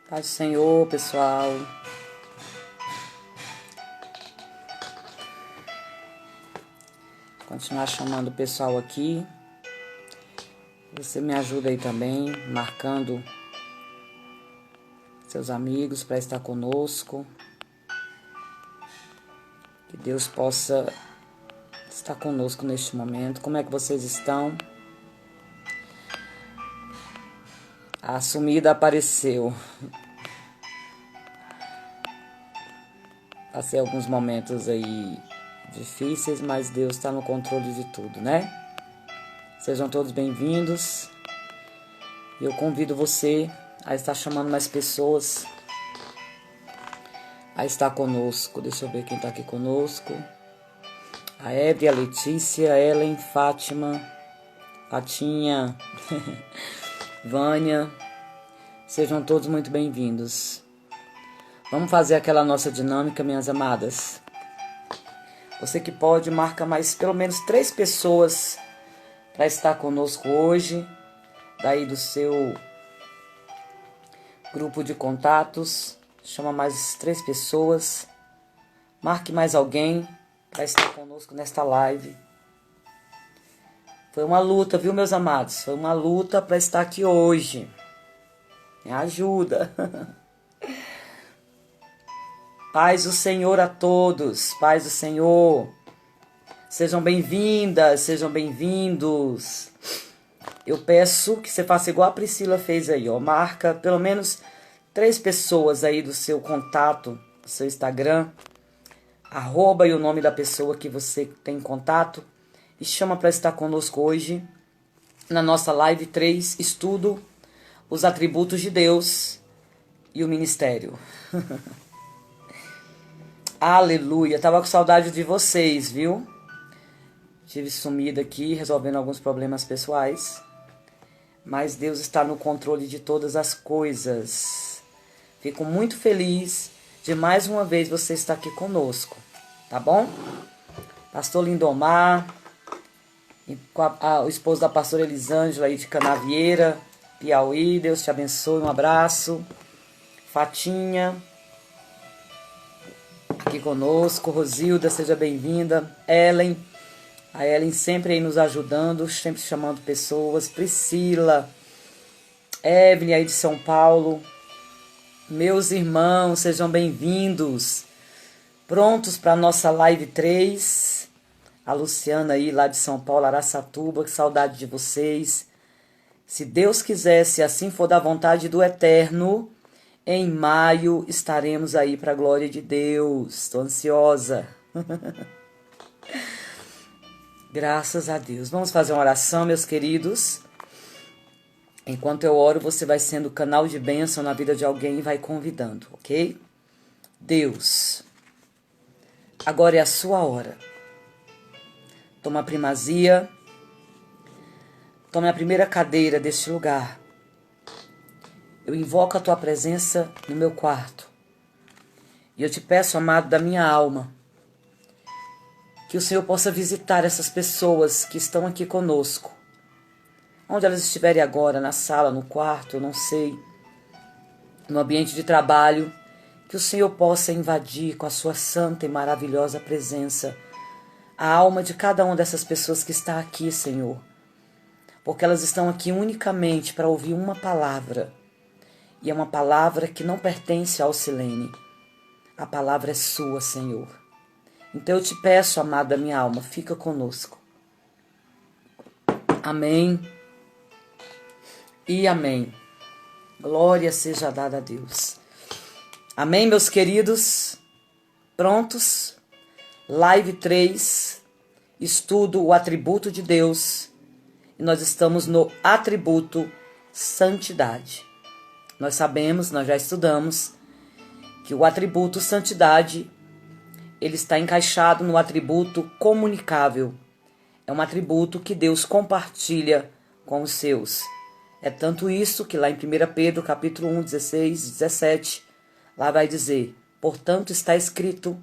Paz do Senhor, pessoal. Vou continuar chamando o pessoal aqui. Você me ajuda aí também, marcando seus amigos para estar conosco. Que Deus possa estar conosco neste momento. Como é que vocês estão? A sumida apareceu. Passei alguns momentos aí difíceis, mas Deus está no controle de tudo, né? Sejam todos bem-vindos. E eu convido você a estar chamando mais pessoas a estar conosco. Deixa eu ver quem está aqui conosco. A Hebe, a Letícia, a Ellen, Fátima, Fatinha, Vânia. Sejam todos muito bem-vindos. Vamos fazer aquela nossa dinâmica, minhas amadas. Você que pode, marca mais pelo menos 3 pessoas para estar conosco hoje. Daí do seu grupo de contatos. Chama mais 3 pessoas. Marque mais alguém para estar conosco nesta live. Foi uma luta, viu, meus amados? Foi uma luta para estar aqui hoje. Me ajuda. Paz do Senhor a todos. Paz do Senhor. Sejam bem-vindas, sejam bem-vindos. Eu peço que você faça igual a Priscila fez aí, ó. Marca pelo menos 3 pessoas aí do seu contato, do seu Instagram. Arroba e o nome da pessoa que você tem contato. E chama para estar conosco hoje na nossa live 3, estudo os atributos de Deus e o ministério. Aleluia, tava com saudade de vocês, viu? Tive sumida aqui, resolvendo alguns problemas pessoais. Mas Deus está no controle de todas as coisas. Fico muito feliz de mais uma vez você estar aqui conosco, tá bom? Pastor Lindomar, o esposo da pastora Elisângela aí de Canavieira, Piauí, Deus te abençoe, um abraço. Fatinha, aqui conosco. Rosilda, seja bem-vinda. Ellen, a Ellen sempre aí nos ajudando, sempre chamando pessoas. Priscila, Evelyn aí de São Paulo. Meus irmãos, sejam bem-vindos. Prontos para a nossa live 3. A Luciana aí lá de São Paulo, Araçatuba, que saudade de vocês. Se Deus quiser, se assim for da vontade do Eterno, em maio estaremos aí para a glória de Deus. Estou ansiosa. Graças a Deus. Vamos fazer uma oração, meus queridos. Enquanto eu oro, você vai sendo canal de bênção na vida de alguém e vai convidando, ok? Deus, agora é a sua hora. Toma a primazia. Tome a primeira cadeira deste lugar. Eu invoco a tua presença no meu quarto. E eu te peço, amado da minha alma, que o Senhor possa visitar essas pessoas que estão aqui conosco. Onde elas estiverem agora, na sala, no quarto, eu não sei, no ambiente de trabalho, que o Senhor possa invadir com a sua santa e maravilhosa presença a alma de cada uma dessas pessoas que está aqui, Senhor. Porque elas estão aqui unicamente para ouvir uma palavra. E é uma palavra que não pertence ao Silene. A palavra é sua, Senhor. Então eu te peço, amado da minha alma, fica conosco. Amém. E amém. Glória seja dada a Deus. Amém, meus queridos? Prontos? Live 3, estudo o atributo de Deus. E nós estamos no atributo santidade. Nós sabemos, nós já estudamos, que o atributo santidade, ele está encaixado no atributo comunicável. É um atributo que Deus compartilha com os seus. É tanto isso que lá em 1 Pedro, capítulo 1, 16, 17, lá vai dizer: portanto está escrito,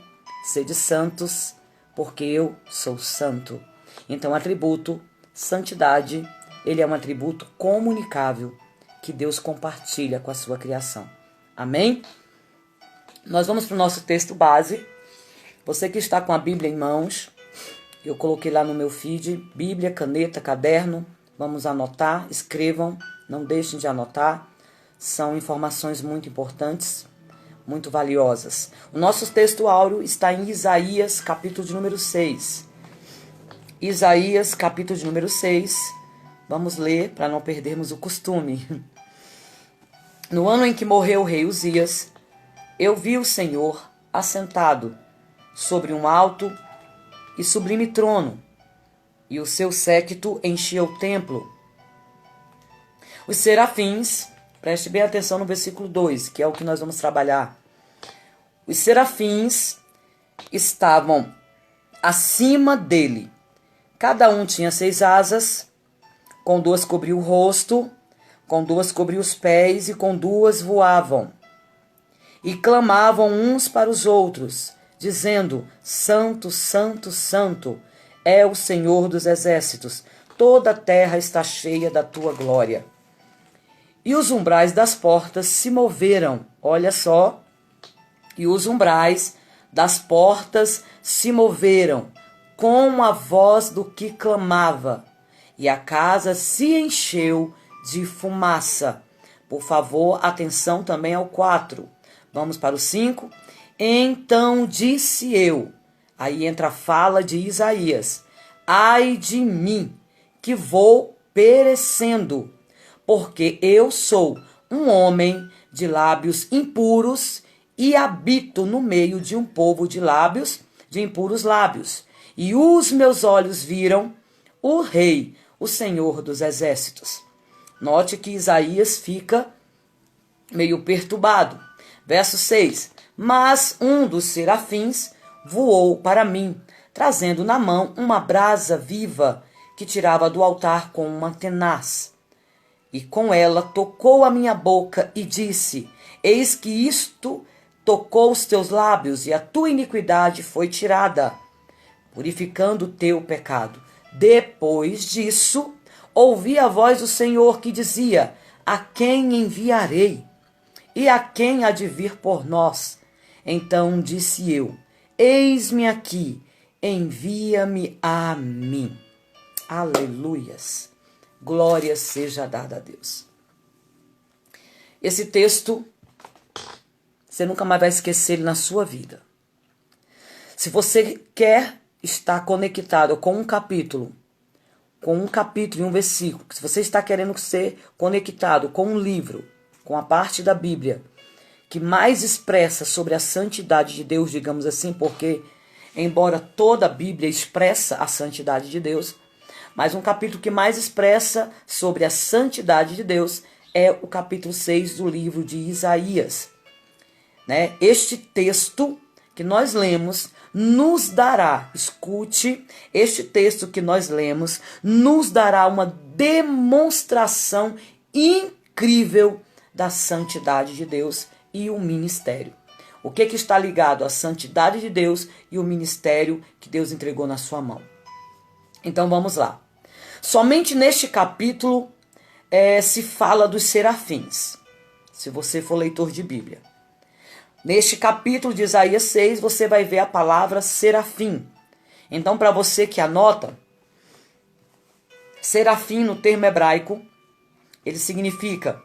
sede santos, porque eu sou santo. Então o atributo santidade, ele é um atributo comunicável que Deus compartilha com a sua criação. Amém? Nós vamos para o nosso texto base. Você que está com a Bíblia em mãos, eu coloquei lá no meu feed, Bíblia, caneta, caderno. Vamos anotar, escrevam, não deixem de anotar. São informações muito importantes, muito valiosas. O nosso texto áureo está em Isaías, capítulo de número 6. Isaías, capítulo de número 6. Vamos ler para não perdermos o costume. No ano em que morreu o rei Uzias, eu vi o Senhor assentado sobre um alto e sublime trono, e o seu séquito enchia o templo. Os serafins, preste bem atenção no versículo 2, que é o que nós vamos trabalhar. Os serafins estavam acima dele. Cada um tinha 6 asas, com 2 cobriu o rosto, com 2 cobriu os pés e com 2 voavam. E clamavam uns para os outros, dizendo: Santo, Santo, Santo é o Senhor dos exércitos, toda a terra está cheia da tua glória. E os umbrais das portas se moveram, olha só, e os umbrais das portas se moveram com a voz do que clamava, e a casa se encheu de fumaça. Por favor, atenção também ao 4. Vamos para o 5. Então disse eu, aí entra a fala de Isaías: ai de mim, que vou perecendo, porque eu sou um homem de lábios impuros e habito no meio de um povo de lábios, de impuros lábios. E os meus olhos viram o Rei, o Senhor dos exércitos. Note que Isaías fica meio perturbado. Verso 6. Mas um dos serafins voou para mim, trazendo na mão uma brasa viva que tirava do altar com uma tenaz. E com ela tocou a minha boca e disse: eis que isto tocou os teus lábios, e a tua iniquidade foi tirada, purificando o teu pecado. Depois disso, ouvi a voz do Senhor que dizia: a quem enviarei? E a quem há de vir por nós? Então disse eu: eis-me aqui, envia-me a mim. Aleluias. Glória seja dada a Deus. Esse texto, você nunca mais vai esquecer ele na sua vida. Se você quer estar conectado com um capítulo e um versículo, se você está querendo ser conectado com um livro, com a parte da Bíblia que mais expressa sobre a santidade de Deus, digamos assim, porque embora toda a Bíblia expressa a santidade de Deus, mas um capítulo que mais expressa sobre a santidade de Deus é o capítulo 6 do livro de Isaías. Né? Este texto que nós lemos nos dará, escute, este texto que nós lemos nos dará uma demonstração incrível da santidade de Deus e o ministério. O que está ligado à santidade de Deus e o ministério que Deus entregou na sua mão? Então vamos lá. Somente neste capítulo se fala dos serafins, se você for leitor de Bíblia. Neste capítulo de Isaías 6, você vai ver a palavra serafim. Então, para você que anota, serafim no termo hebraico, ele significa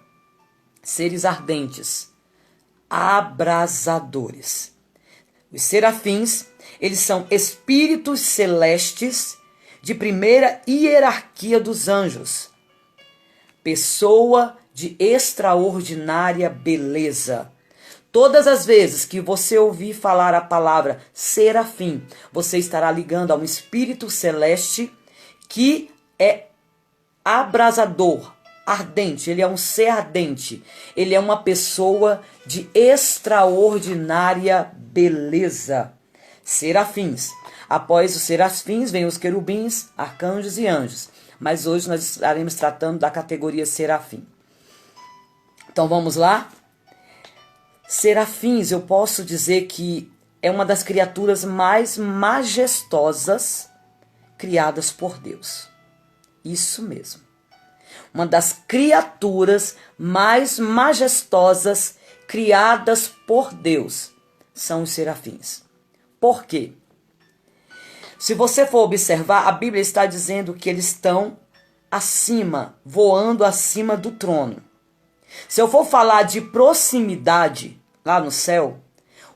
seres ardentes, abrasadores. Os serafins, eles são espíritos celestes de primeira hierarquia dos anjos. Pessoa de extraordinária beleza. Todas as vezes que você ouvir falar a palavra serafim, você estará ligando a um espírito celeste que é abrasador, ardente. Ele é um ser ardente. Ele é uma pessoa de extraordinária beleza. Serafins. Após os serafins, vêm os querubins, arcanjos e anjos. Mas hoje nós estaremos tratando da categoria serafim. Então vamos lá? Serafins, eu posso dizer que é uma das criaturas mais majestosas criadas por Deus. Isso mesmo. Uma das criaturas mais majestosas criadas por Deus são os serafins. Por quê? Se você for observar, a Bíblia está dizendo que eles estão acima, voando acima do trono. Se eu for falar de proximidade lá no céu,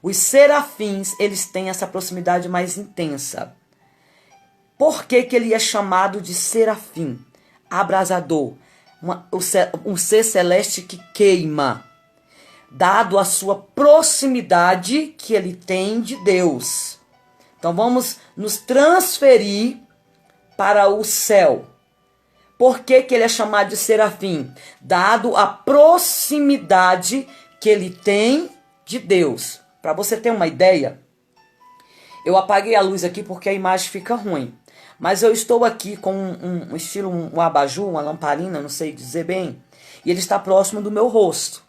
os serafins, eles têm essa proximidade mais intensa. Por que que ele é chamado de serafim? Abrasador, um ser celeste que queima, dado a sua proximidade que ele tem de Deus. Então vamos nos transferir para o céu. Por que que ele é chamado de serafim? Dado a proximidade que ele tem de Deus. Para você ter uma ideia, eu apaguei a luz aqui porque a imagem fica ruim. Mas eu estou aqui com um estilo, um abajur, uma lamparina, não sei dizer bem. E ele está próximo do meu rosto.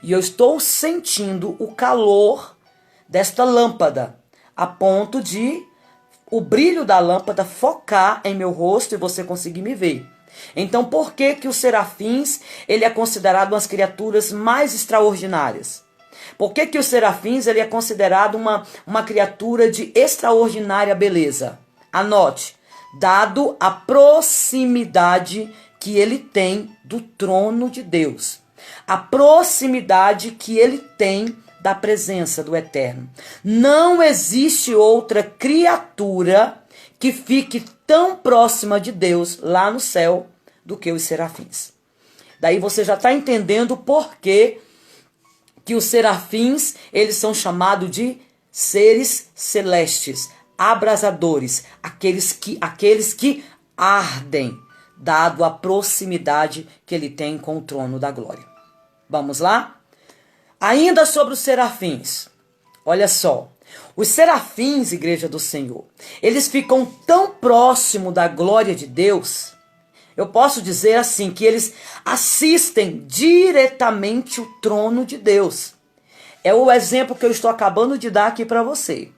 E eu estou sentindo o calor desta lâmpada, a ponto de o brilho da lâmpada focar em meu rosto e você conseguir me ver. Então, por que que os serafins, ele é considerado umas criaturas mais extraordinárias? Por que que os serafins, ele é considerado uma criatura de extraordinária beleza? Anote, dado a proximidade que ele tem do trono de Deus. A proximidade que ele tem da presença do Eterno. Não existe outra criatura que fique tão próxima de Deus lá no céu do que os serafins. Daí você já está entendendo por que os serafins, eles são chamados de seres celestes, abrasadores, aqueles que ardem, dado a proximidade que ele tem com o trono da glória. Vamos lá? Ainda sobre os serafins, olha só, os serafins, igreja do Senhor, eles ficam tão próximo da glória de Deus, eu posso dizer assim, que eles assistem diretamente o trono de Deus. É o exemplo que eu estou acabando de dar aqui para você.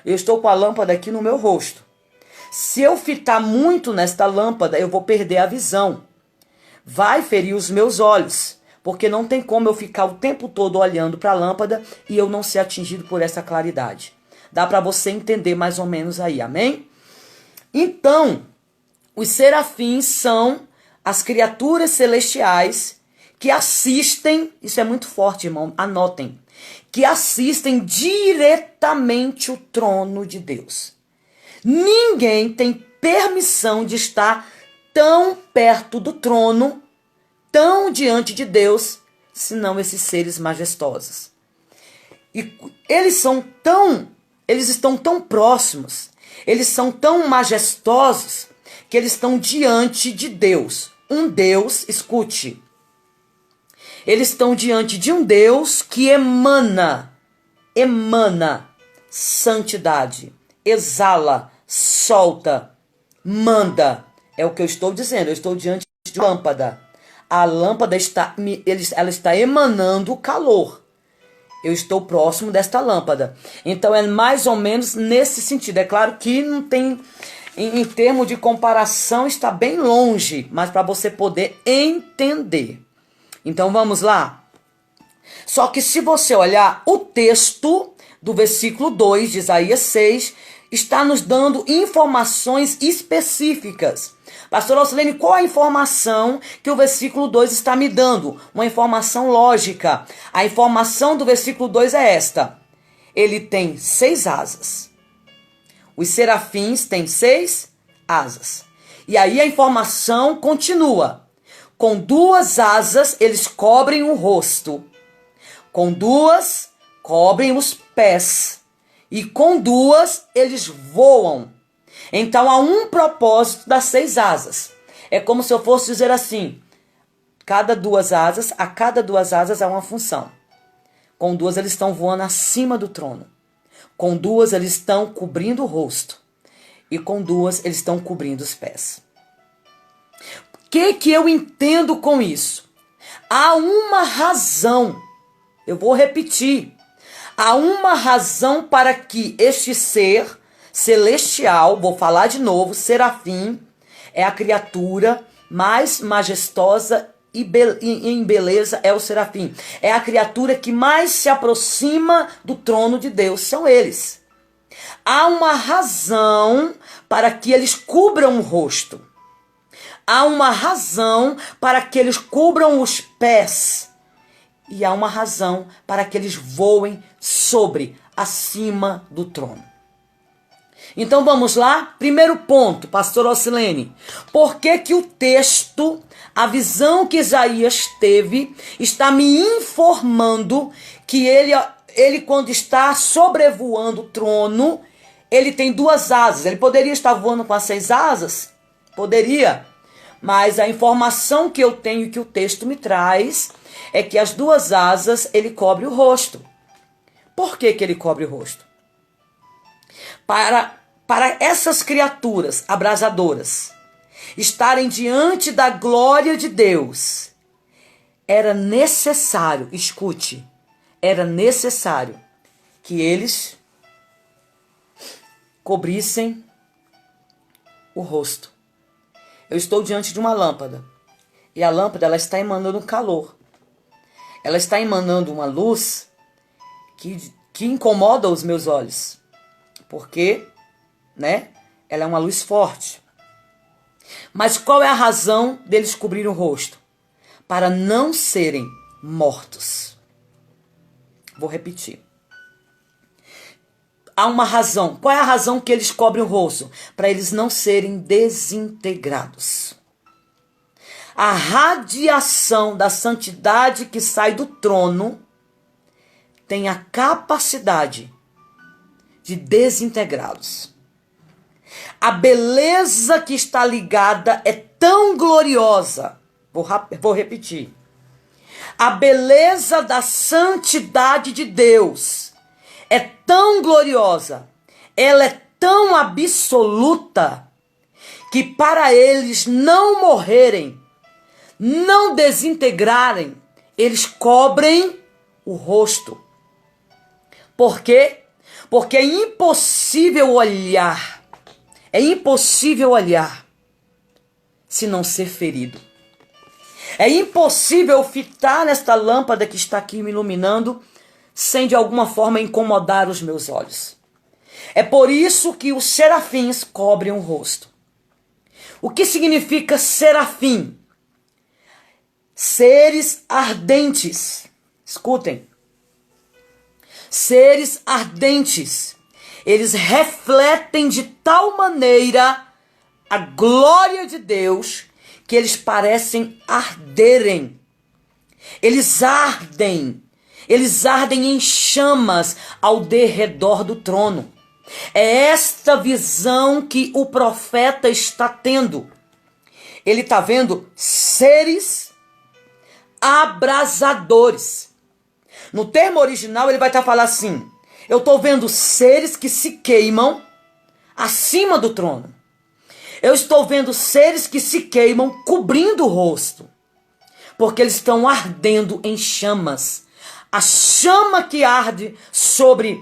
Eu estou com a lâmpada aqui no meu rosto. Se eu fitar muito nesta lâmpada, eu vou perder a visão. Vai ferir os meus olhos. Porque não tem como eu ficar o tempo todo olhando para a lâmpada e eu não ser atingido por essa claridade. Dá para você entender mais ou menos aí, amém? Então, os serafins são as criaturas celestiais que assistem, isso é muito forte, irmão, anotem, que assistem diretamente o trono de Deus. Ninguém tem permissão de estar tão perto do trono, tão diante de Deus, senão esses seres majestosos. E eles estão tão próximos, eles são tão majestosos, que eles estão diante de Deus. Um Deus, escute, eles estão diante de um Deus que emana santidade, exala, solta, manda. É o que eu estou dizendo, eu estou diante de uma lâmpada. A lâmpada ela está emanando calor. Eu estou próximo desta lâmpada. Então é mais ou menos nesse sentido. É claro que não tem, em termos de comparação, está bem longe, mas para você poder entender. Então vamos lá. Só que se você olhar o texto do versículo 2 de Isaías 6, está nos dando informações específicas. Pastor Alcilene, qual a informação que o versículo 2 está me dando? Uma informação lógica. A informação do versículo 2 é esta. Ele tem 6 asas. Os serafins têm 6 asas. E aí a informação continua. Com 2 asas, eles cobrem o rosto. Com 2, cobrem os pés. E com 2, eles voam. Então há um propósito das 6 asas. É como se eu fosse dizer assim, a cada 2 asas há uma função. Com 2 eles estão voando acima do trono. Com 2 eles estão cobrindo o rosto. E com 2 eles estão cobrindo os pés. O que eu entendo com isso? Há uma razão. Eu vou repetir. Há uma razão para que este ser celestial, vou falar de novo, serafim, é a criatura mais majestosa em beleza é o serafim. É a criatura que mais se aproxima do trono de Deus, são eles. Há uma razão para que eles cubram o rosto. Há uma razão para que eles cubram os pés. E há uma razão para que eles voem acima do trono. Então vamos lá? Primeiro ponto, pastor Ocilene. Por que que o texto, a visão que Isaías teve, está me informando que ele quando está sobrevoando o trono, ele tem 2 asas. Ele poderia estar voando com as 6 asas? Poderia. Mas a informação que eu tenho, que o texto me traz, é que as 2 asas ele cobre o rosto. Por que que ele cobre o rosto? Para essas criaturas abrasadoras estarem diante da glória de Deus, era necessário, escute, era necessário que eles cobrissem o rosto. Eu estou diante de uma lâmpada e a lâmpada ela está emanando calor. Ela está emanando uma luz que incomoda os meus olhos, porque, ela é uma luz forte. Mas qual é a razão deles cobrirem o rosto? Para não serem mortos. Vou repetir. Há uma razão. Qual é a razão que eles cobrem o rosto? Para eles não serem desintegrados. A radiação da santidade que sai do trono tem a capacidade de desintegrá-los. A beleza que está ligada é tão gloriosa. Vou repetir. A beleza da santidade de Deus é tão gloriosa, ela é tão absoluta, que para eles não morrerem, não desintegrarem, eles cobrem o rosto. Por quê? Porque é impossível olhar se não ser ferido. É impossível fitar nesta lâmpada que está aqui me iluminando sem de alguma forma incomodar os meus olhos. É por isso que os serafins cobrem o rosto. O que significa serafim? Seres ardentes. Escutem. Seres ardentes. Eles refletem de tal maneira a glória de Deus que eles parecem arderem. Eles ardem em chamas ao derredor do trono. É esta visão que o profeta está tendo. Ele está vendo seres abrasadores. No termo original ele vai estar falando assim: eu estou vendo seres que se queimam acima do trono. Eu estou vendo seres que se queimam cobrindo o rosto, porque eles estão ardendo em chamas. A chama que arde sobre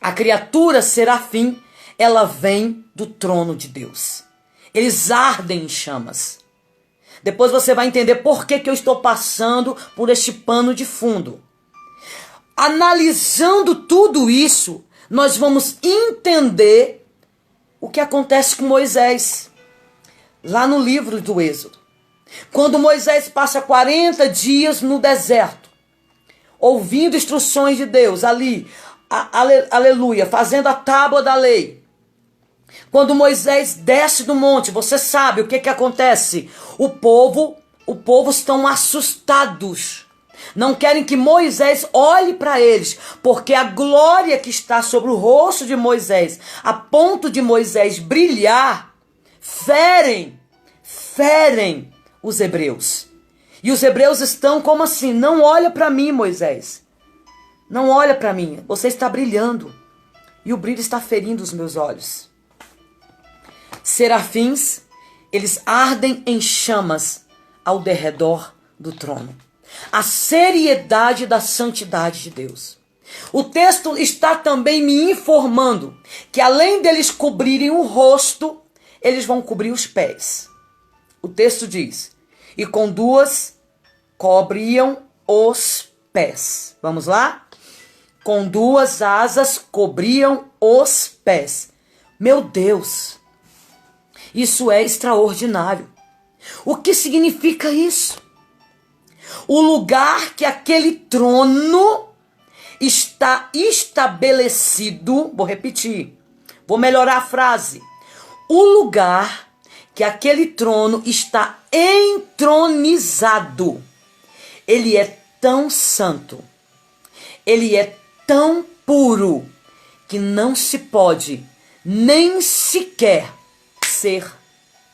a criatura serafim, ela vem do trono de Deus. Eles ardem em chamas. Depois você vai entender por que eu estou passando por este pano de fundo. Analisando tudo isso, nós vamos entender o que acontece com Moisés, lá no livro do Êxodo. Quando Moisés passa 40 dias no deserto, ouvindo instruções de Deus, ali, aleluia, fazendo a tábua da lei. Quando Moisés desce do monte, você sabe o que acontece? O povo estão assustados. Não querem que Moisés olhe para eles, porque a glória que está sobre o rosto de Moisés, a ponto de Moisés brilhar, ferem os hebreus. E os hebreus estão como assim? Não olha para mim, Moisés. Não olha para mim. Você está brilhando. E o brilho está ferindo os meus olhos. Serafins, eles ardem em chamas ao derredor do trono. A seriedade da santidade de Deus. O texto está também me informando que além deles cobrirem o rosto, eles vão cobrir os pés. O texto diz: e com 2 cobriam os pés. Vamos lá? Com 2 asas cobriam os pés. Meu Deus, isso é extraordinário. O que significa isso? O lugar que aquele trono está estabelecido, vou repetir, vou melhorar a frase. O lugar que aquele trono está entronizado, ele é tão santo, ele é tão puro, que não se pode nem sequer ser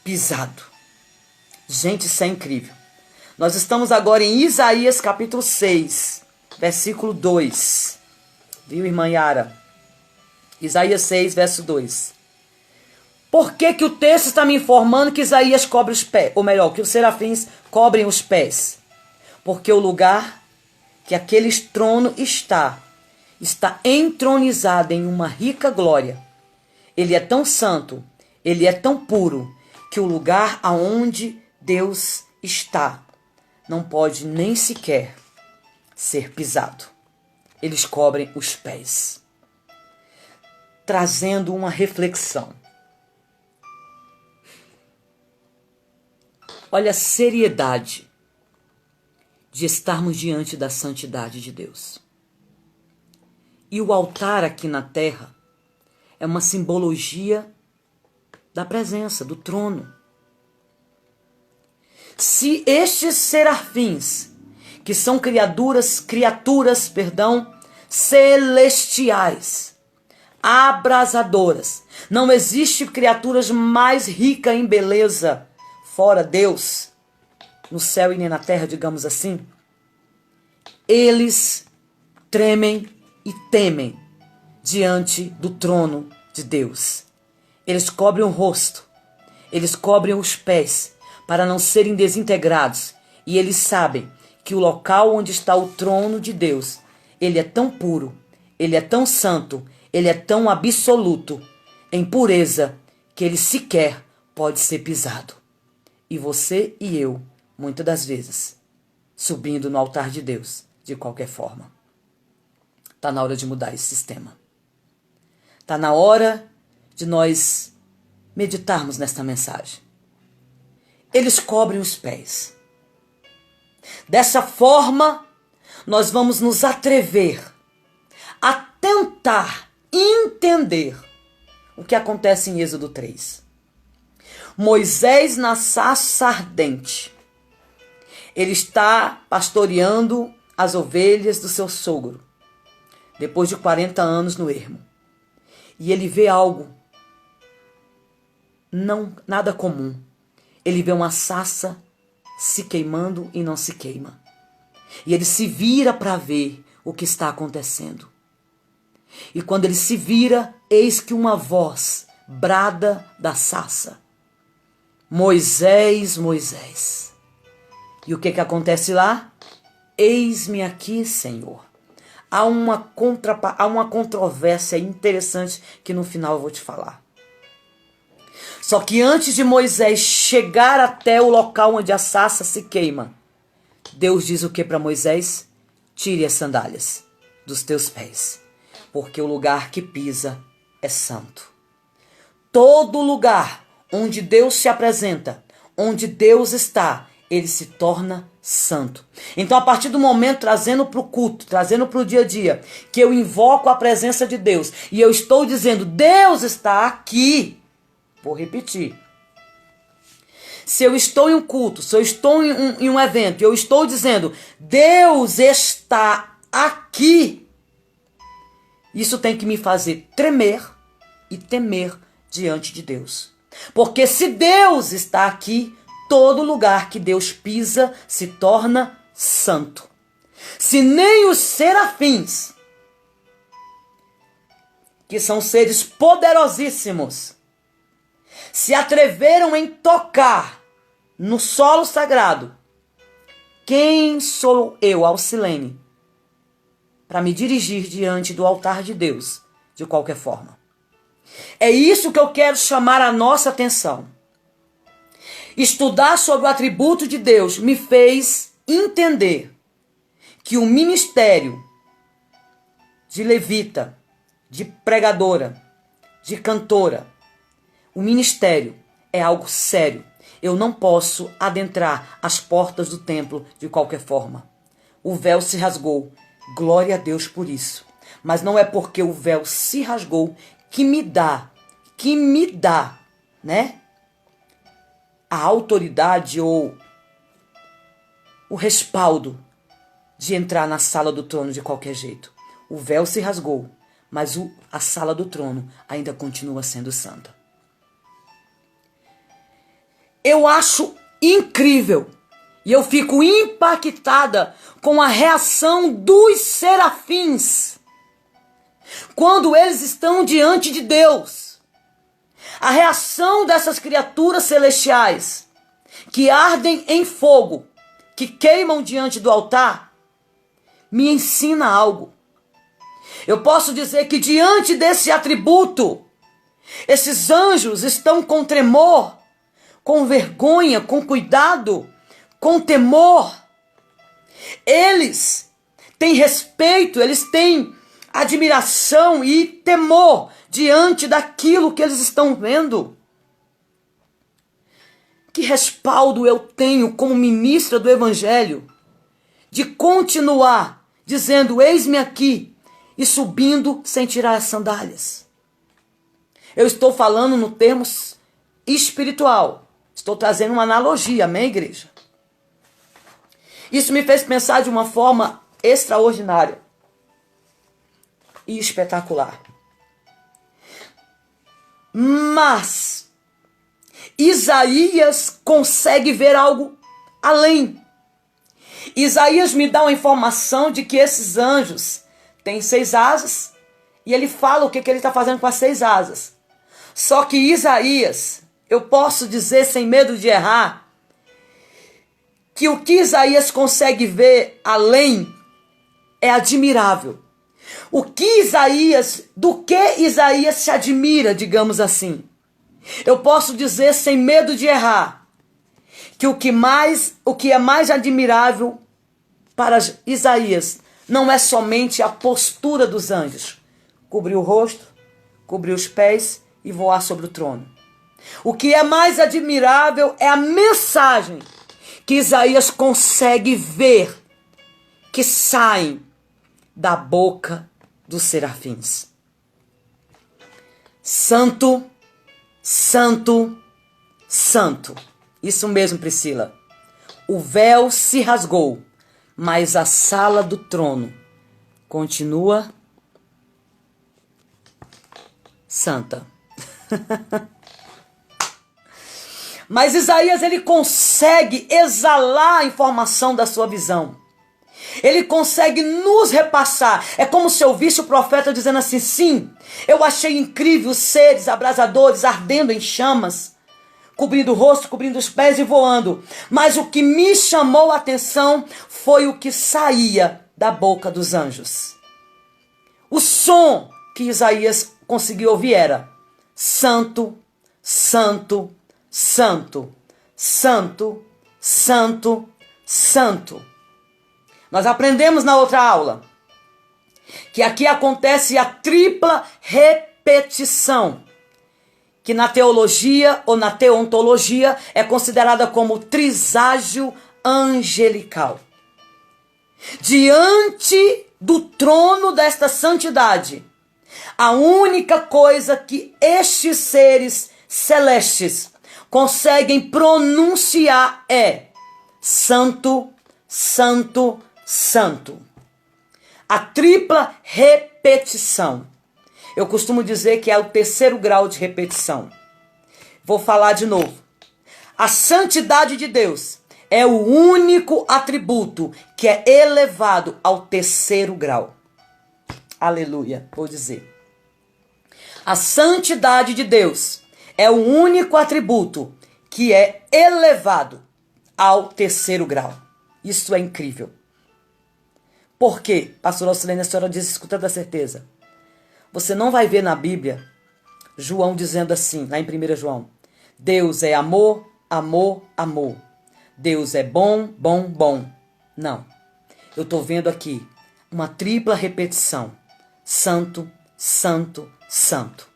pisado. Gente, isso é incrível. Nós estamos agora em Isaías capítulo 6, versículo 2. Viu, irmã Yara? Isaías 6, verso 2. Por que que o texto está me informando que Isaías cobre os pés? Ou melhor, que os serafins cobrem os pés? Porque o lugar que aquele trono está entronizado em uma rica glória. Ele é tão santo, ele é tão puro, que o lugar aonde Deus está não pode nem sequer ser pisado. Eles cobrem os pés. Trazendo uma reflexão. Olha a seriedade de estarmos diante da santidade de Deus. E o altar aqui na terra é uma simbologia da presença, do trono. Se estes serafins, que são criaturas, celestiais, abrasadoras, não existe criaturas mais ricas em beleza fora Deus, no céu e nem na terra, digamos assim, eles tremem e temem diante do trono de Deus. Eles cobrem o rosto, eles cobrem os pés, para não serem desintegrados. E eles sabem que o local onde está o trono de Deus, ele é tão puro, ele é tão santo, ele é tão absoluto em pureza, que ele sequer pode ser pisado. E você e eu, muitas das vezes, subindo no altar de Deus, de qualquer forma. Está na hora de mudar esse sistema. Está na hora de nós meditarmos nesta mensagem. Eles cobrem os pés. Dessa forma, nós vamos nos atrever a tentar entender o que acontece em Êxodo 3. Moisés na sarça ardente. Ele está pastoreando as ovelhas do seu sogro, depois de 40 anos no ermo. E ele vê algo nada comum. Ele vê uma sarça se queimando e não se queima. E ele se vira para ver o que está acontecendo. E quando ele se vira, eis que uma voz brada da sarça: Moisés, Moisés. E o que acontece lá? Eis-me aqui, Senhor. Há uma controvérsia interessante que no final eu vou te falar. Só que antes de Moisés chegar até o local onde a sarça se queima, Deus diz o que para Moisés? Tire as sandálias dos teus pés, porque o lugar que pisa é santo. Todo lugar onde Deus se apresenta, onde Deus está, ele se torna santo. Então, a partir do momento, trazendo para o culto, trazendo para o dia a dia, que eu invoco a presença de Deus, e eu estou dizendo, Deus está aqui. Vou repetir. Se eu estou em um culto, se eu estou em um evento, e eu estou dizendo, Deus está aqui, isso tem que me fazer tremer e temer diante de Deus. Porque se Deus está aqui, todo lugar que Deus pisa se torna santo. Se nem os serafins, que são seres poderosíssimos, se atreveram em tocar no solo sagrado, quem sou eu, Alcilene, para me dirigir diante do altar de Deus, de qualquer forma? É isso que eu quero chamar a nossa atenção. Estudar sobre o atributo de Deus me fez entender que o ministério de levita, de pregadora, de cantora, o ministério é algo sério. Eu não posso adentrar as portas do templo de qualquer forma. O véu se rasgou. Glória a Deus por isso. Mas não é porque o véu se rasgou que me dá, né? A autoridade ou o respaldo de entrar na sala do trono de qualquer jeito. O véu se rasgou, mas a sala do trono ainda continua sendo santa. Eu acho incrível e eu fico impactada com a reação dos serafins quando eles estão diante de Deus. A reação dessas criaturas celestiais que ardem em fogo, que queimam diante do altar, me ensina algo. Eu posso dizer que diante desse atributo, esses anjos estão com tremor, com vergonha, com cuidado, com temor. Eles têm respeito, eles têm admiração e temor diante daquilo que eles estão vendo. Que respaldo eu tenho como ministra do Evangelho de continuar dizendo, eis-me aqui, e subindo sem tirar as sandálias. Eu estou falando no termos espiritual. Estou trazendo uma analogia, amém, igreja? Isso me fez pensar de uma forma extraordinária e espetacular. Mas Isaías consegue ver algo além. Isaías me dá uma informação de que esses anjos têm 6 asas e ele fala o que ele está fazendo com as 6 asas. Só que Isaías, eu posso dizer sem medo de errar, que o que Isaías consegue ver além é admirável. Do que Isaías se admira, digamos assim. Eu posso dizer sem medo de errar, que o que é mais admirável para Isaías não é somente a postura dos anjos, cobrir o rosto, cobrir os pés e voar sobre o trono. O que é mais admirável é a mensagem que Isaías consegue ver, que saem da boca dos serafins. Santo, santo, santo. Isso mesmo, Priscila. O véu se rasgou, mas a sala do trono continua santa. Mas Isaías, ele consegue exalar a informação da sua visão. Ele consegue nos repassar. É como se eu visse o profeta dizendo assim, sim, eu achei incrível os seres abrasadores ardendo em chamas, cobrindo o rosto, cobrindo os pés e voando. Mas o que me chamou a atenção foi o que saía da boca dos anjos. O som que Isaías conseguiu ouvir era santo, santo, santo, santo, santo, santo. Nós aprendemos na outra aula que aqui acontece a tripla repetição, que na teologia ou na teontologia é considerada como triságio angelical. Diante do trono desta santidade, a única coisa que estes seres celestes conseguem pronunciar é santo, santo, santo. A tripla repetição. Eu costumo dizer que é o 3º grau de repetição. Vou falar de novo. A santidade de Deus é o único atributo que é elevado ao 3º grau. Aleluia, vou dizer. A santidade de Deus é o único atributo que é elevado ao 3º grau. Isso é incrível. Por quê? Pastor Alcilene, a senhora diz com tanta certeza. Você não vai ver na Bíblia João dizendo assim, lá em 1 João. Deus é amor, amor, amor. Deus é bom, bom, bom. Não. Eu estou vendo aqui uma tripla repetição. Santo, santo, santo.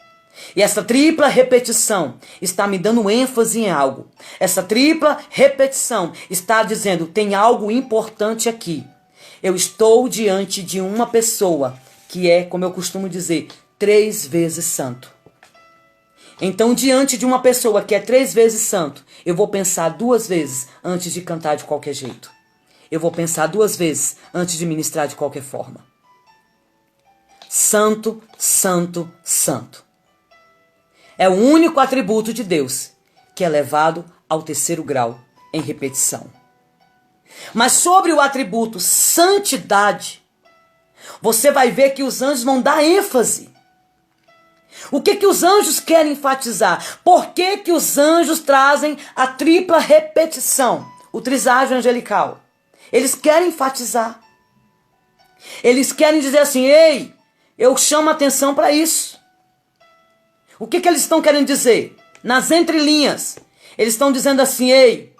E essa tripla repetição está me dando ênfase em algo. Essa tripla repetição está dizendo, tem algo importante aqui. Eu estou diante de uma pessoa que é, como eu costumo dizer, 3 vezes santo. Então, diante de uma pessoa que é 3 vezes santo, eu vou pensar 2 vezes antes de cantar de qualquer jeito. Eu vou pensar 2 vezes antes de ministrar de qualquer forma. Santo, santo, santo. É o único atributo de Deus que é levado ao 3º grau em repetição. Mas sobre o atributo santidade, você vai ver que os anjos vão dar ênfase. O que os anjos querem enfatizar? Por que os anjos trazem a tripla repetição? O triságio angelical. Eles querem enfatizar. Eles querem dizer assim, ei, eu chamo a atenção para isso. O que eles estão querendo dizer? Nas entrelinhas, eles estão dizendo assim, ei,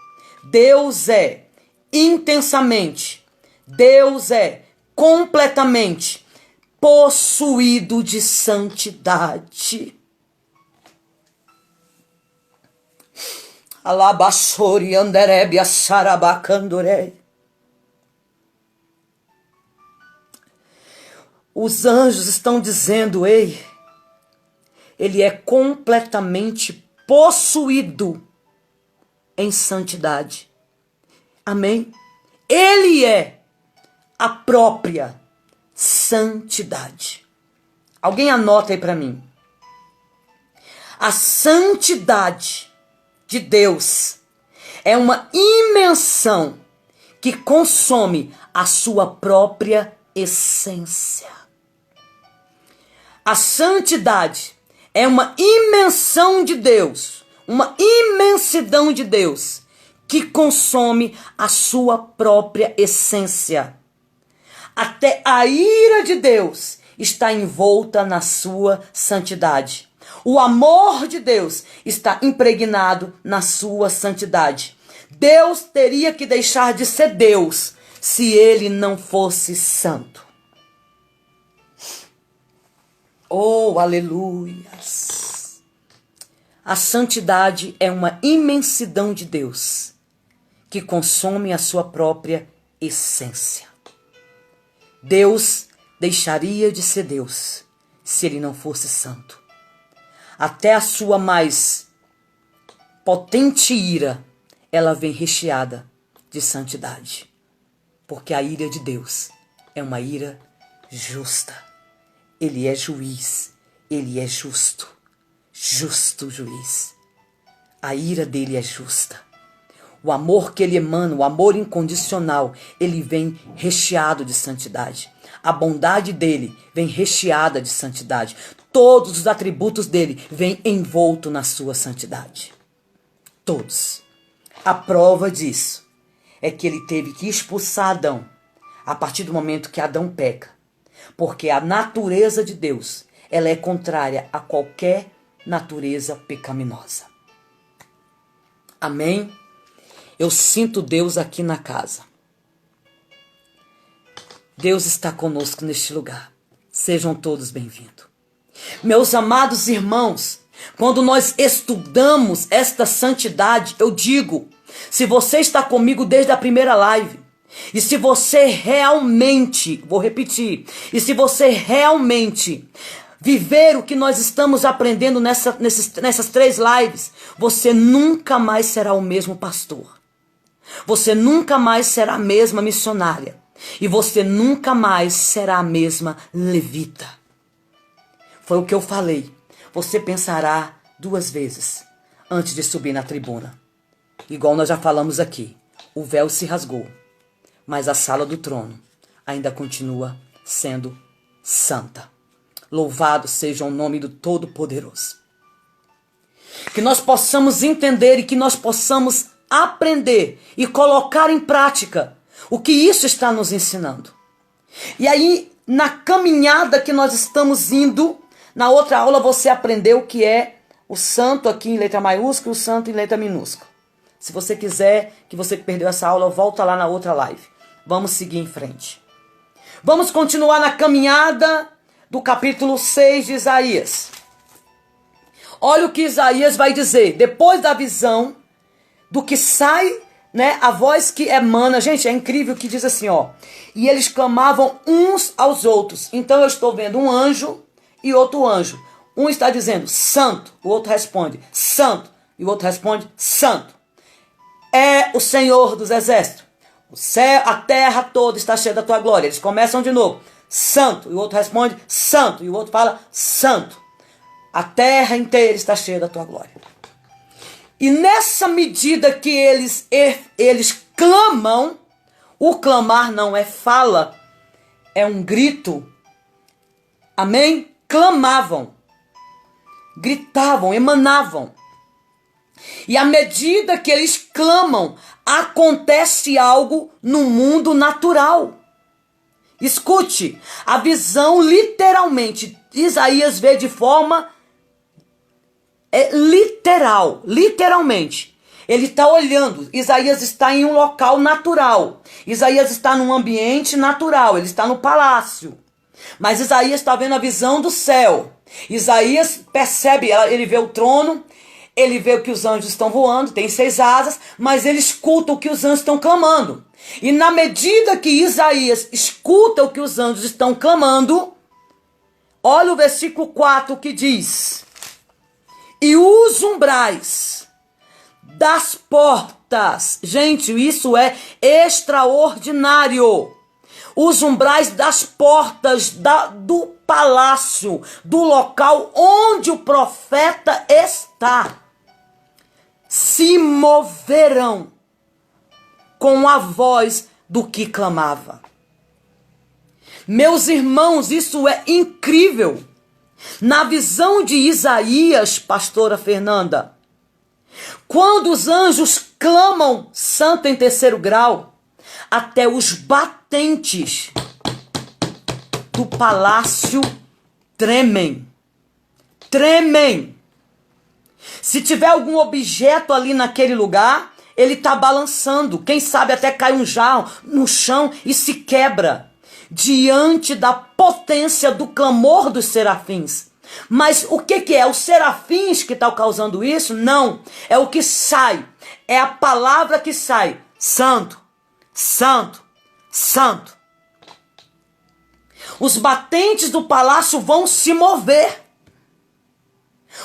Deus é intensamente, Deus é completamente possuído de santidade. Alabaxori anderebe assarabacandoré. Os anjos estão dizendo, ei, ele é completamente possuído em santidade. Amém? Ele é a própria santidade. Alguém anota aí para mim. A santidade de Deus é uma imensão que consome a sua própria essência. A santidade é uma imensão de Deus, uma imensidão de Deus que consome a sua própria essência. Até a ira de Deus está envolta na sua santidade. O amor de Deus está impregnado na sua santidade. Deus teria que deixar de ser Deus se ele não fosse santo. Oh, aleluias! A santidade é uma imensidão de Deus que consome a sua própria essência. Deus deixaria de ser Deus se ele não fosse santo. Até a sua mais potente ira, ela vem recheada de santidade. Porque a ira de Deus é uma ira justa. Ele é juiz, ele é justo. Justo juiz. A ira dele é justa. O amor que ele emana, o amor incondicional, ele vem recheado de santidade. A bondade dele vem recheada de santidade. Todos os atributos dele vêm envolto na sua santidade. Todos. A prova disso é que ele teve que expulsar Adão a partir do momento que Adão peca. Porque a natureza de Deus, ela é contrária a qualquer natureza pecaminosa. Amém? Eu sinto Deus aqui na casa. Deus está conosco neste lugar. Sejam todos bem-vindos. Meus amados irmãos, quando nós estudamos esta santidade, eu digo, se você está comigo desde a primeira live, e se você realmente, vou repetir, e se você realmente viver o que nós estamos aprendendo nessas 3 lives, você nunca mais será o mesmo pastor. Você nunca mais será a mesma missionária. E você nunca mais será a mesma levita. Foi o que eu falei. Você pensará 2 vezes antes de subir na tribuna. Igual nós já falamos aqui. O véu se rasgou. Mas a sala do trono ainda continua sendo santa. Louvado seja o nome do Todo-Poderoso. Que nós possamos entender e que nós possamos aprender e colocar em prática o que isso está nos ensinando. E aí, na caminhada que nós estamos indo, na outra aula você aprendeu o que é o santo aqui em letra maiúscula e o santo em letra minúscula. Se você quiser, que você perdeu essa aula, volta lá na outra live. Vamos seguir em frente. Vamos continuar na caminhada do capítulo 6 de Isaías. Olha o que Isaías vai dizer. Depois da visão do que sai, né, a voz que emana. Gente, é incrível que diz assim, ó. E eles clamavam uns aos outros. Então eu estou vendo um anjo e outro anjo. Um está dizendo santo, o outro responde santo, e o outro responde santo. É o Senhor dos exércitos. O céu, a terra toda está cheia da tua glória. Eles começam de novo, santo, e o outro responde santo, e o outro fala santo. A terra inteira está cheia da tua glória. E nessa medida que eles clamam, o clamar não é fala, é um grito. Amém? Clamavam, gritavam, emanavam. E à medida que eles clamam, acontece algo no mundo natural. Escute, a visão literalmente, Isaías vê de forma literalmente. Ele está olhando, Isaías está em um local natural. Isaías está num ambiente natural, ele está no palácio. Mas Isaías está vendo a visão do céu. Isaías percebe, ele vê o trono, ele vê que os anjos estão voando, tem 6 asas, mas ele escuta o que os anjos estão clamando. E na medida que Isaías escuta o que os anjos estão clamando, olha o versículo 4 que diz: e os umbrais das portas, gente, isso é extraordinário. Os umbrais das portas do palácio, do local onde o profeta está, se moverão com a voz do que clamava. Meus irmãos, isso é incrível. Na visão de Isaías, pastora Fernanda, quando os anjos clamam santo em 3º grau, até os batentes do palácio tremem. Se tiver algum objeto ali naquele lugar, ele está balançando. Quem sabe até cai um jarro no chão e se quebra diante da potência do clamor dos serafins. Mas o que é? Os serafins que estão causando isso? Não. É o que sai. É a palavra que sai. Santo, santo, santo. Os batentes do palácio vão se mover.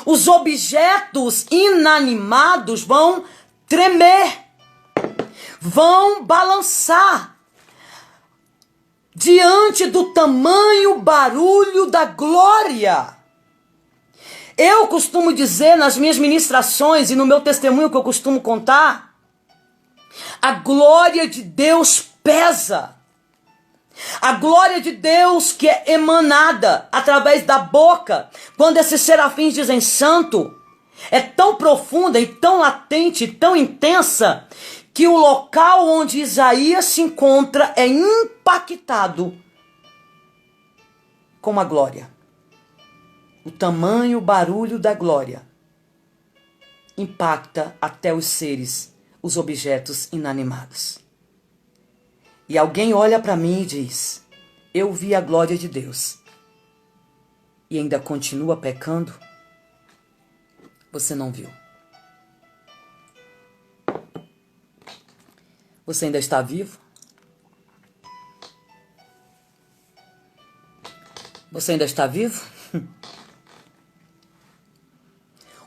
Os objetos inanimados vão tremer. Vão balançar diante do tamanho barulho da glória. Eu costumo dizer nas minhas ministrações e no meu testemunho que eu costumo contar, a glória de Deus pesa. A glória de Deus que é emanada através da boca, quando esses serafins dizem santo, é tão profunda e tão latente, tão intensa, que o local onde Isaías se encontra é impactado com a glória. O tamanho, o barulho da glória impacta até os seres, os objetos inanimados. E alguém olha para mim e diz: eu vi a glória de Deus, e ainda continua pecando? Você não viu. Você ainda está vivo? Você ainda está vivo?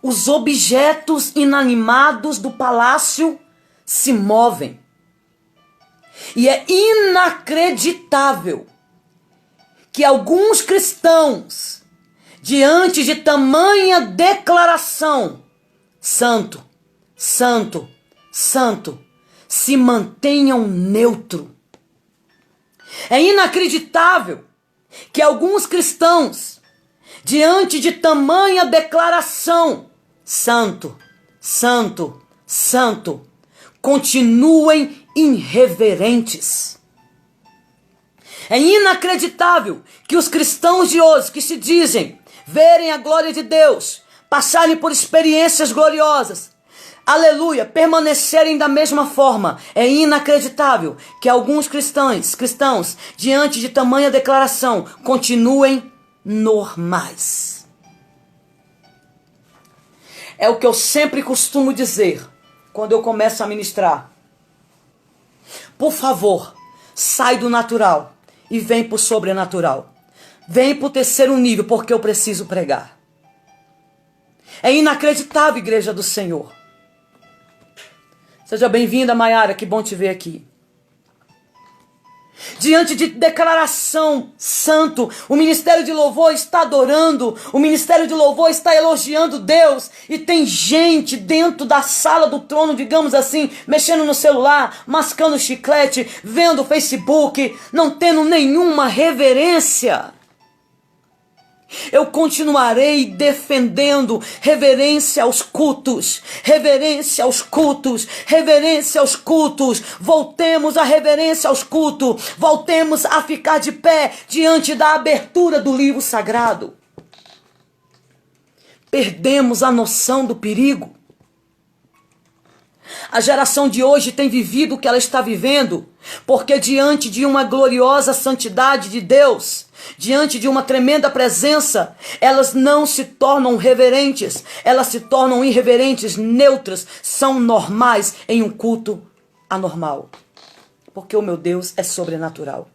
Os objetos inanimados do palácio se movem. E é inacreditável que alguns cristãos, diante de tamanha declaração, santo, santo, santo, se mantenham neutro. É inacreditável que alguns cristãos, diante de tamanha declaração, santo, santo, santo, continuem irreverentes. É inacreditável que os cristãos de hoje, que se dizem verem a glória de Deus, passarem por experiências gloriosas, aleluia, permanecerem da mesma forma. É inacreditável que alguns cristãos, diante de tamanha declaração, continuem normais. É o que eu sempre costumo dizer quando eu começo a ministrar. Por favor, sai do natural e vem para o sobrenatural. Vem para o terceiro nível, porque eu preciso pregar. É inacreditável, igreja do Senhor. Seja bem-vinda, Maiara, que bom te ver aqui. Diante de declaração santo, o ministério de louvor está adorando, o ministério de louvor está elogiando Deus, e tem gente dentro da sala do trono, digamos assim, mexendo no celular, mascando chiclete, vendo o Facebook, não tendo nenhuma reverência. Eu continuarei defendendo reverência aos cultos, reverência aos cultos, reverência aos cultos. Voltemos à reverência aos cultos, voltemos a ficar de pé diante da abertura do livro sagrado. Perdemos a noção do perigo. A geração de hoje tem vivido o que ela está vivendo, porque diante de uma gloriosa santidade de Deus, diante de uma tremenda presença, elas não se tornam reverentes, elas se tornam irreverentes, neutras, são normais em um culto anormal. Porque o meu Deus é sobrenatural.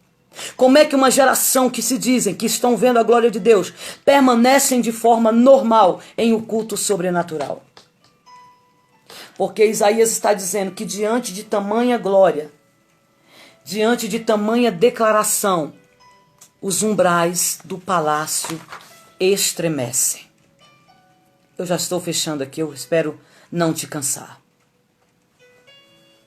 Como é que uma geração que se dizem que estão vendo a glória de Deus permanecem de forma normal em um culto sobrenatural? Porque Isaías está dizendo que diante de tamanha glória, diante de tamanha declaração, os umbrais do palácio estremecem. Eu já estou fechando aqui, eu espero não te cansar.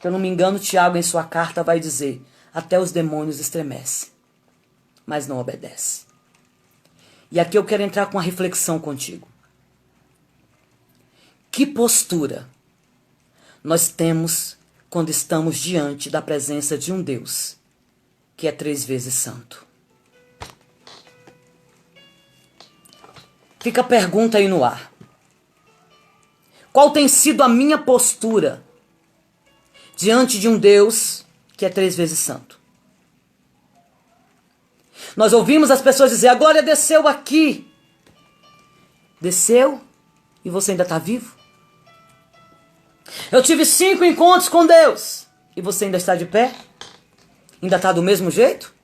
Se eu não me engano, Tiago em sua carta vai dizer, até os demônios estremecem, mas não obedecem. E aqui eu quero entrar com uma reflexão contigo. Que postura nós temos quando estamos diante da presença de um Deus que é 3 vezes santo? Fica a pergunta aí no ar. Qual tem sido a minha postura diante de um Deus que é 3 vezes santo? Nós ouvimos as pessoas dizer, a glória desceu aqui. Desceu e você ainda está vivo? Eu tive 5 encontros com Deus. E você ainda está de pé? Ainda está do mesmo jeito?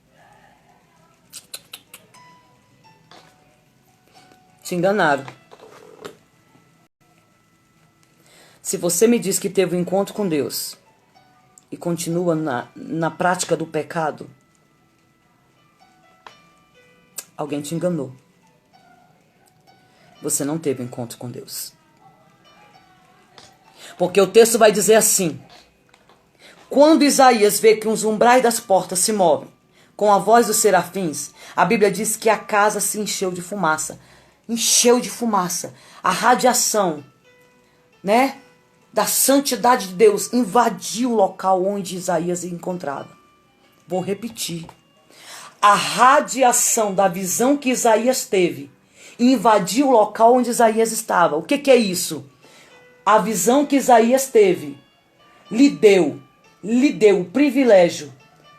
Te enganaram. Se você me diz que teve um encontro com Deus e continua na prática do pecado, alguém te enganou. Você não teve encontro com Deus. Porque o texto vai dizer assim, quando Isaías vê que os umbrais das portas se movem, com a voz dos serafins, a Bíblia diz que a casa se encheu de fumaça. Encheu de fumaça. A radiação, né, da santidade de Deus invadiu o local onde Isaías se encontrava. Vou repetir. A radiação da visão que Isaías teve invadiu o local onde Isaías estava. O que é isso? A visão que Isaías teve lhe deu o privilégio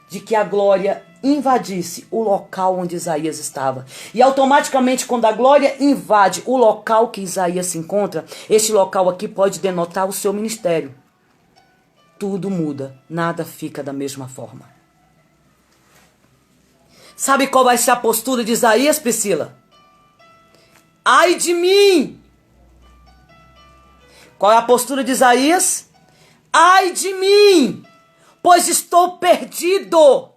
de que a glória invadisse o local onde Isaías estava. E automaticamente, quando a glória invade o local que Isaías se encontra, este local aqui pode denotar o seu ministério. Tudo muda, nada fica da mesma forma. Sabe qual vai ser a postura de Isaías, Priscila? Ai de mim! Qual é a postura de Isaías? Ai de mim, pois estou perdido,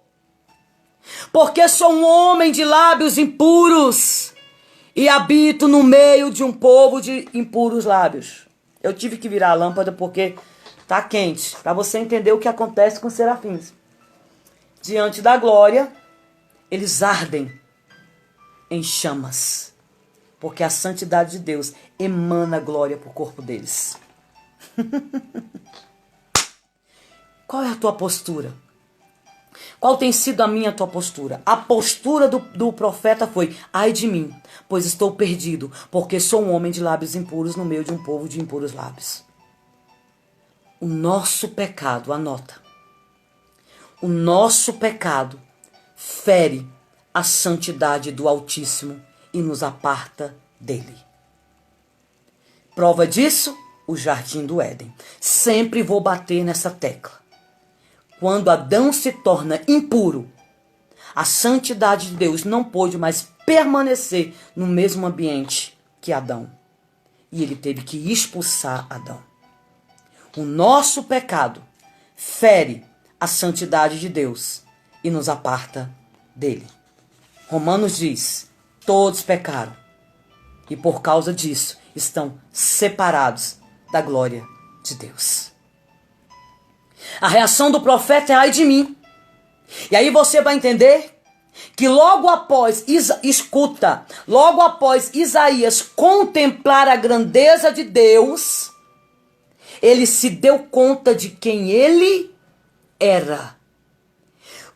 porque sou um homem de lábios impuros e habito no meio de um povo de impuros lábios. Eu tive que virar a lâmpada porque tá quente, para você entender o que acontece com os serafins. Diante da glória, eles ardem em chamas, porque a santidade de Deus emana glória para o corpo deles. Qual é a tua postura? Qual tem sido a minha, a tua postura? A postura do profeta foi, ai de mim, pois estou perdido, porque sou um homem de lábios impuros no meio de um povo de impuros lábios. O nosso pecado, anota. O nosso pecado fere a santidade do Altíssimo e nos aparta dele. Prova disso, o jardim do Éden. Sempre vou bater nessa tecla. Quando Adão se torna impuro, a santidade de Deus não pôde mais permanecer no mesmo ambiente que Adão. E ele teve que expulsar Adão. O nosso pecado fere a santidade de Deus e nos aparta dele. Romanos diz: todos pecaram e por causa disso estão separados da glória de Deus. A reação do profeta é: ai de mim. E aí você vai entender que logo após Isaías contemplar a grandeza de Deus, ele se deu conta de quem ele era.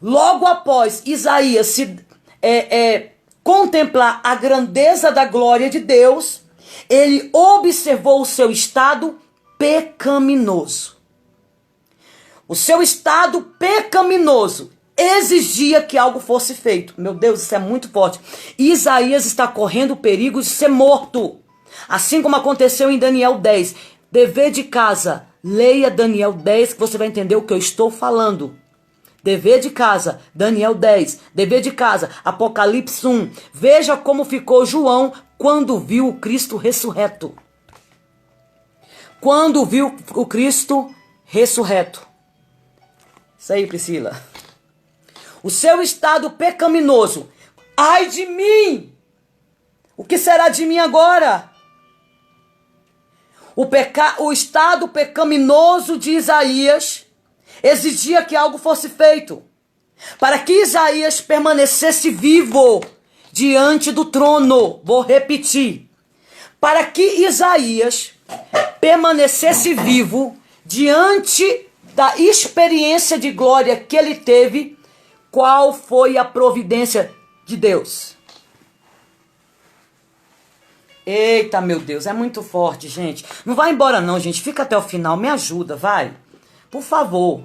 Logo após Isaías contemplar a grandeza da glória de Deus, ele observou o seu estado pecaminoso. O seu estado pecaminoso exigia que algo fosse feito. Meu Deus, isso é muito forte. Isaías está correndo o perigo de ser morto. Assim como aconteceu em Daniel 10. Dever de casa, leia Daniel 10 que você vai entender o que eu estou falando. Dever de casa, Daniel 10. Dever de casa, Apocalipse 1. Veja como ficou João quando viu o Cristo ressurreto. Quando viu o Cristo ressurreto. Isso aí, Priscila. O seu estado pecaminoso. Ai de mim! O que será de mim agora? O estado pecaminoso de Isaías exigia que algo fosse feito. Para que Isaías permanecesse vivo diante do trono. Vou repetir. Para que Isaías permanecesse vivo diante da experiência de glória que ele teve, qual foi a providência de Deus? Eita, meu Deus, é muito forte, gente. Não vai embora não, gente. Fica até o final, me ajuda, vai. Por favor.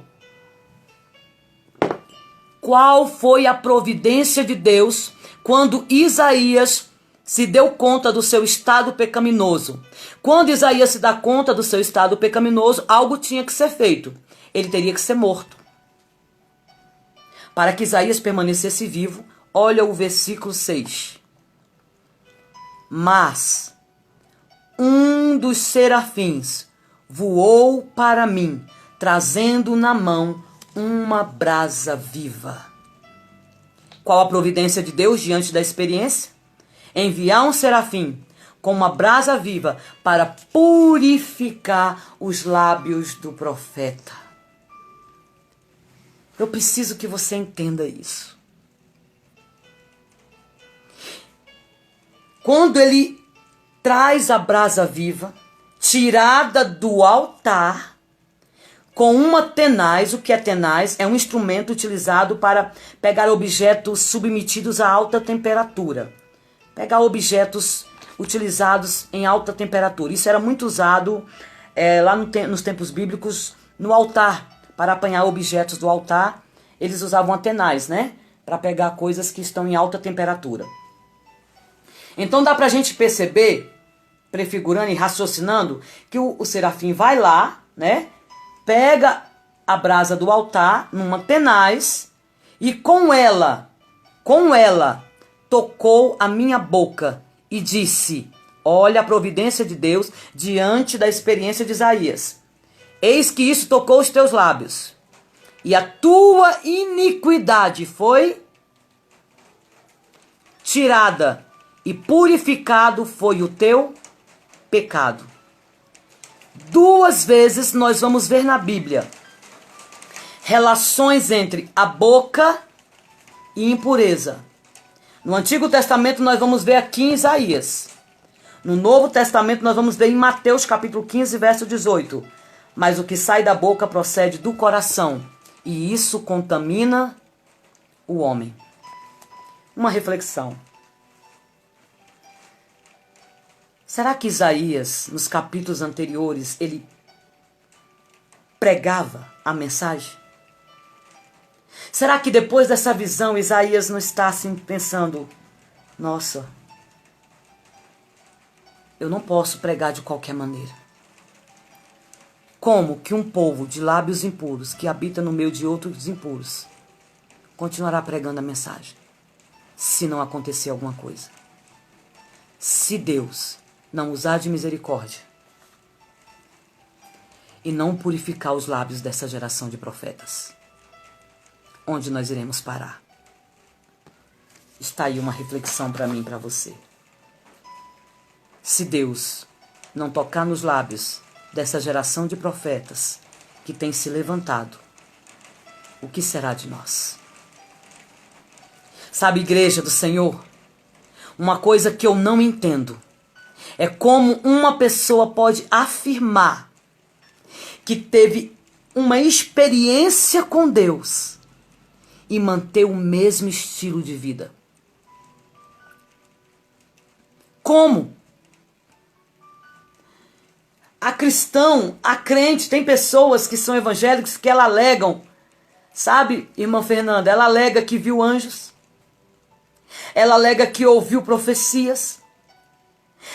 Qual foi a providência de Deus quando Isaías se deu conta do seu estado pecaminoso? Quando Isaías se dá conta do seu estado pecaminoso, algo tinha que ser feito. Ele teria que ser morto. Para que Isaías permanecesse vivo, olha o versículo 6. Mas um dos serafins voou para mim, trazendo na mão uma brasa viva. Qual a providência de Deus diante da experiência? Enviar um serafim com uma brasa viva para purificar os lábios do profeta. Eu preciso que você entenda isso. Quando ele traz a brasa viva, tirada do altar, com uma tenaz. O que é tenaz? É um instrumento utilizado para pegar objetos submetidos a alta temperatura. Pegar objetos utilizados em alta temperatura. Isso era muito usado lá nos tempos bíblicos, no altar. Para apanhar objetos do altar, eles usavam a tenaz, né? Para pegar coisas que estão em alta temperatura. Então dá pra gente perceber, prefigurando e raciocinando, que o serafim vai lá, né? Pega a brasa do altar numa tenaz e com ela tocou a minha boca e disse: olha a providência de Deus diante da experiência de Isaías. Eis que isso tocou os teus lábios, e a tua iniquidade foi tirada, e purificado foi o teu pecado. 2 vezes nós vamos ver na Bíblia relações entre a boca e impureza. No Antigo Testamento nós vamos ver aqui em Isaías. No Novo Testamento nós vamos ver em Mateus capítulo 15, verso 18. Mas o que sai da boca procede do coração, e isso contamina o homem. Uma reflexão. Será que Isaías, nos capítulos anteriores, ele pregava a mensagem? Será que depois dessa visão Isaías não está assim pensando, nossa, eu não posso pregar de qualquer maneira? Como que um povo de lábios impuros, que habita no meio de outros impuros, continuará pregando a mensagem, se não acontecer alguma coisa? Se Deus não usar de misericórdia e não purificar os lábios dessa geração de profetas, onde nós iremos parar? Está aí uma reflexão para mim e para você. Se Deus não tocar nos lábios dessa geração de profetas que tem se levantado, o que será de nós? Sabe, igreja do Senhor, uma coisa que eu não entendo é como uma pessoa pode afirmar que teve uma experiência com Deus e manter o mesmo estilo de vida. Como? A cristão, a crente, tem pessoas que são evangélicos que ela alegam, sabe, irmã Fernanda, ela alega que viu anjos, ela alega que ouviu profecias,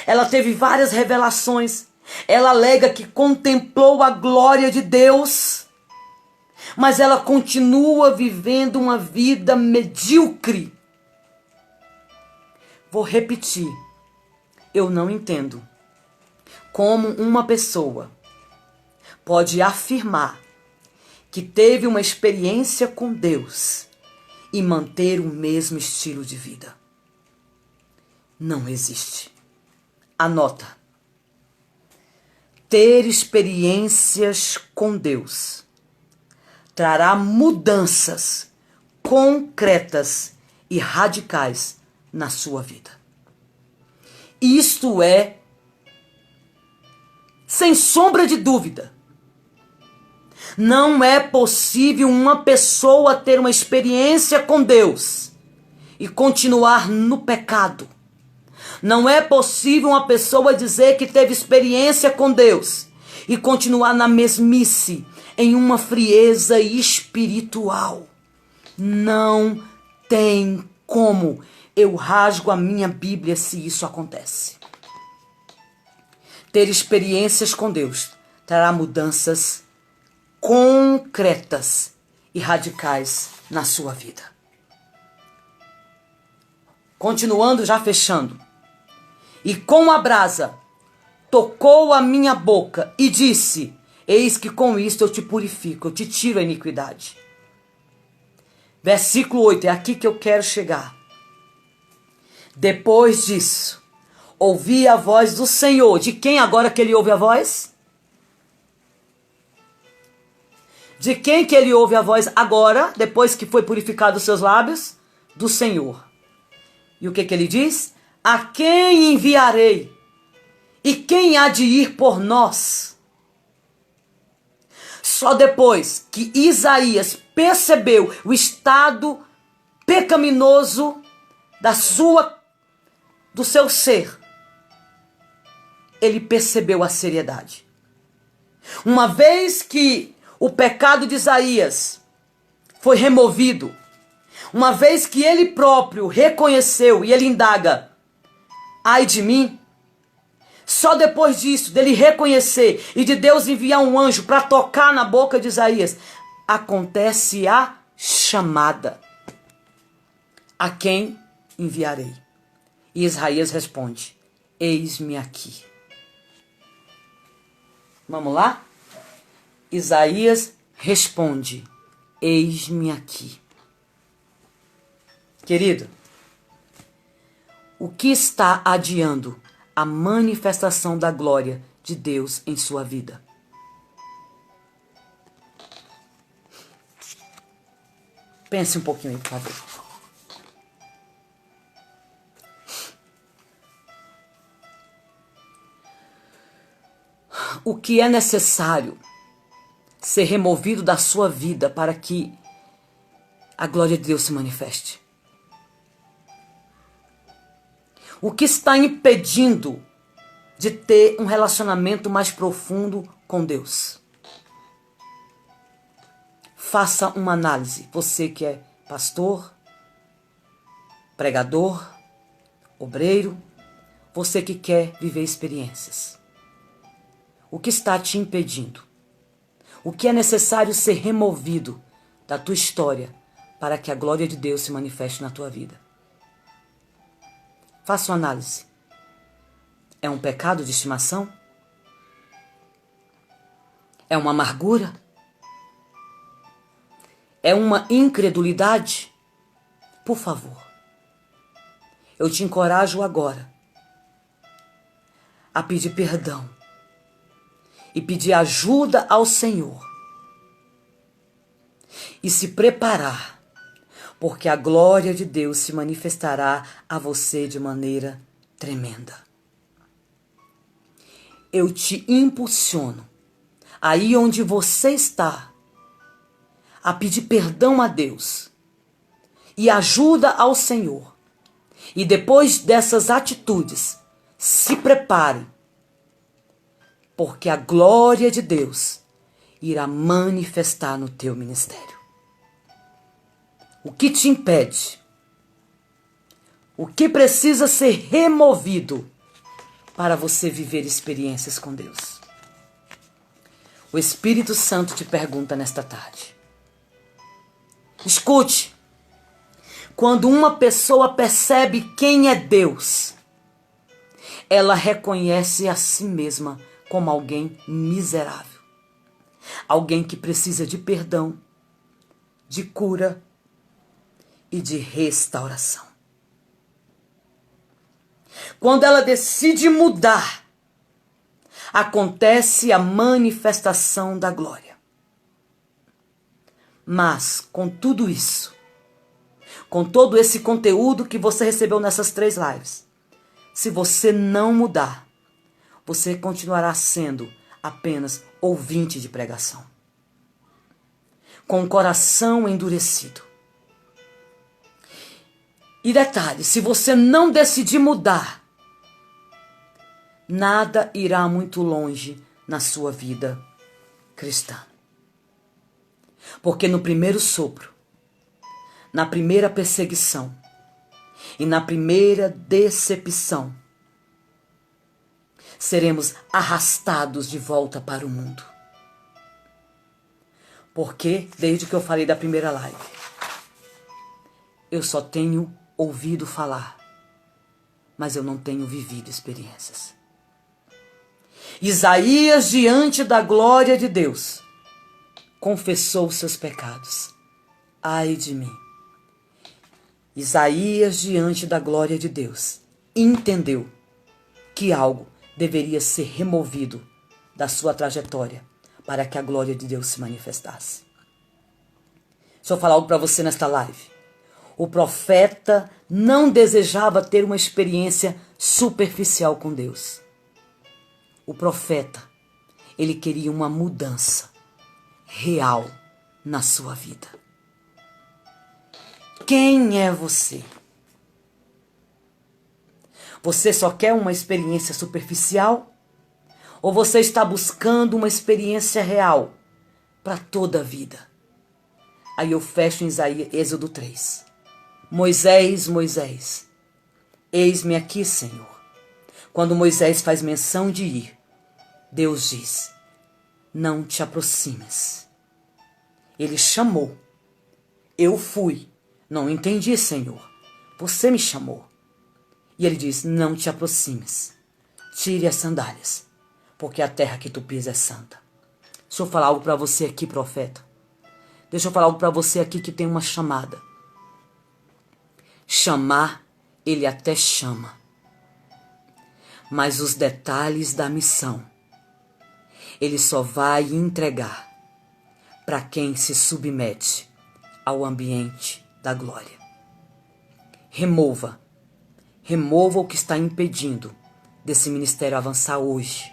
ela teve várias revelações, ela alega que contemplou a glória de Deus, mas ela continua vivendo uma vida medíocre. Vou repetir, eu não entendo como uma pessoa pode afirmar que teve uma experiência com Deus e manter o mesmo estilo de vida. Não existe. Anota. Ter experiências com Deus trará mudanças concretas e radicais na sua vida. Isto é, sem sombra de dúvida, não é possível uma pessoa ter uma experiência com Deus e continuar no pecado. Não é possível uma pessoa dizer que teve experiência com Deus e continuar na mesmice, em uma frieza espiritual. Não tem como. Eu rasgo a minha Bíblia se isso acontece. Ter experiências com Deus trará mudanças concretas e radicais na sua vida. Continuando, já fechando. E com a brasa tocou a minha boca e disse: eis que com isto eu te purifico, eu te tiro a iniquidade. Versículo 8, é aqui que eu quero chegar. Depois disso, ouvi a voz do Senhor. De quem agora que ele ouve a voz? De quem que ele ouve a voz agora, depois que foi purificado os seus lábios? Do Senhor. E o que que ele diz? A quem enviarei? E quem há de ir por nós? Só depois que Isaías percebeu o estado pecaminoso do seu ser, ele percebeu a seriedade. Uma vez que o pecado de Isaías foi removido, uma vez que ele próprio reconheceu e ele indaga: ai de mim. Só depois disso, dele reconhecer e de Deus enviar um anjo para tocar na boca de Isaías, acontece a chamada. A quem enviarei? E Isaías responde: eis-me aqui. Vamos lá? Isaías responde: eis-me aqui. Querido, o que está adiando a manifestação da glória de Deus em sua vida? Pense um pouquinho aí, por favor. O que é necessário ser removido da sua vida para que a glória de Deus se manifeste? O que está impedindo de ter um relacionamento mais profundo com Deus? Faça uma análise. Você que é pastor, pregador, obreiro, você que quer viver experiências. O que está te impedindo? O que é necessário ser removido da tua história para que a glória de Deus se manifeste na tua vida? Faça uma análise. É um pecado de estimação? É uma amargura? É uma incredulidade? Por favor, eu te encorajo agora a pedir perdão e pedir ajuda ao Senhor e se preparar, porque a glória de Deus se manifestará a você de maneira tremenda. Eu te impulsiono, aí onde você está, a pedir perdão a Deus e ajuda ao Senhor. E depois dessas atitudes, se prepare, porque a glória de Deus irá manifestar no teu ministério. O que te impede? O que precisa ser removido para você viver experiências com Deus? O Espírito Santo te pergunta nesta tarde. Escute. Quando uma pessoa percebe quem é Deus, ela reconhece a si mesma como alguém miserável. Alguém que precisa de perdão, de cura e de restauração. Quando ela decide mudar, acontece a manifestação da glória. Mas, com tudo isso, com todo esse conteúdo que você recebeu nessas 3 lives, se você não mudar, você continuará sendo apenas ouvinte de pregação, com o coração endurecido. E detalhe, se você não decidir mudar, nada irá muito longe na sua vida cristã. Porque no primeiro sopro, na primeira perseguição e na primeira decepção, seremos arrastados de volta para o mundo. Porque, desde que eu falei da primeira live, eu só tenho ouvido falar, mas eu não tenho vivido experiências. Isaías, diante da glória de Deus, confessou seus pecados. Ai de mim. Isaías, diante da glória de Deus, entendeu que algo deveria ser removido da sua trajetória para que a glória de Deus se manifestasse. Deixa eu falar algo para você nesta live. O profeta não desejava ter uma experiência superficial com Deus. O profeta, ele queria uma mudança real na sua vida. Quem é você? Você só quer uma experiência superficial? Ou você está buscando uma experiência real para toda a vida? Aí eu fecho em Êxodo 3. Moisés, Moisés, eis-me aqui, Senhor. Quando Moisés faz menção de ir, Deus diz, não te aproximes. Ele chamou. Eu fui. Não entendi, Senhor. Você me chamou. E ele diz, não te aproximes. Tire as sandálias, porque a terra que tu pisas é santa. Deixa eu falar algo para você aqui, profeta. Deixa eu falar algo para você aqui que tem uma chamada. Chamar, ele até chama. Mas os detalhes da missão, ele só vai entregar para quem se submete ao ambiente da glória. Remova o que está impedindo desse ministério avançar hoje.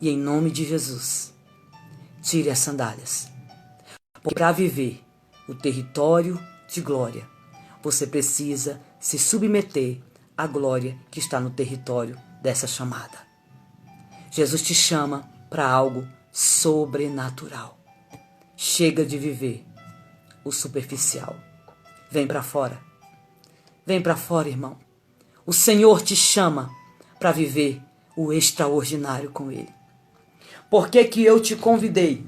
E em nome de Jesus, tire as sandálias. Porque para viver o território de glória, você precisa se submeter à glória que está no território dessa chamada. Jesus te chama para algo sobrenatural. Chega de viver o superficial. Vem para fora. Vem para fora, irmão. O Senhor te chama para viver o extraordinário com Ele. Por que que eu te convidei